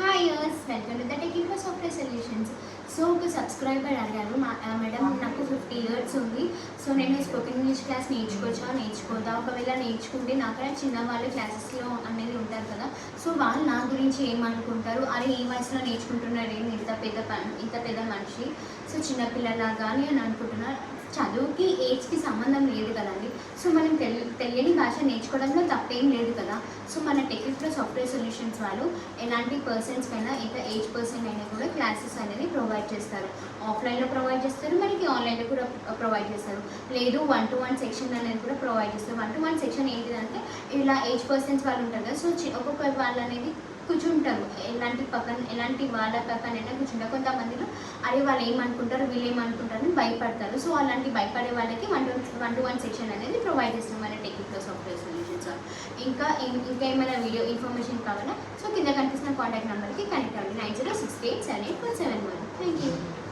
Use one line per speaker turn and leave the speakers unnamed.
Hi యర్స్ welcome to the tech info software solutions. So ఒక subscriber అడిగారు, madam నాకు 50 years ఉంది, సో నేను స్పోకెన్ ఇంగ్లీష్ క్లాస్ నేర్చుకోదా, ఒకవేళ నేర్చుకుంటే నాకన్నా చిన్న వాళ్ళు క్లాసెస్లో అనేది ఉంటారు కదా, సో వాళ్ళు నా గురించి ఏమనుకుంటారు, అరే ఈ వయసులో నేర్చుకుంటున్నారు ఏంటి ఇంత పెద్ద మనిషి, సో చిన్నపిల్లలాగా అని అనుకుంటున్నారు. చదువుకి ఏజ్కి సంబంధం లేదు కదండి. సో మనం తెలియని భాష నేర్చుకోవడంలో తప్పేం లేదు కదా. సో మన టెక్ ఇన్ఫో సాఫ్ట్వేర్ సొల్యూషన్స్ వాళ్ళు ఎలాంటి పర్సన్స్ కైనా ఎంత ఏజ్ పర్సన్ అయినా కూడా క్లాసెస్ అనేది ప్రొవైడ్ చేస్తారు. ఆఫ్లైన్లో ప్రొవైడ్ చేస్తారు, మనకి ఆన్లైన్లో కూడా ప్రొవైడ్ చేస్తారు. లేదు 1-to-1 సెక్షన్ అనేది కూడా ప్రొవైడ్ చేస్తారు. 1-to-1 సెక్షన్ ఏంటిదంటే ఇలా ఏజ్ పర్సన్స్ వాళ్ళు ఉంటారు కదా, సో ఒక్కొక్క వాళ్ళు అనేది కూర్చుంటారు, ఎలాంటి వాళ్ళ పక్కనైనా కూర్చుంటారు. కొంతమందిలో అరే వాళ్ళు ఏమనుకుంటారు వీళ్ళు ఏమనుకుంటారు అని భయపడతారు. సో అలాంటి భయపడే వాళ్ళకి 1-to-1 సెక్షన్ అనేది ప్రొవైడ్ చేస్తాం మన టెక్ ఇన్ఫో సాఫ్ట్వేర్ సొల్యూషన్స్. ఇంకా ఏమైనా వీడియో ఇన్ఫర్మేషన్ కావాలా, సో కింద కనిపిస్తున్న కాంటాక్ట్ నెంబర్కి కనెక్ట్ అవ్వండి. 90687817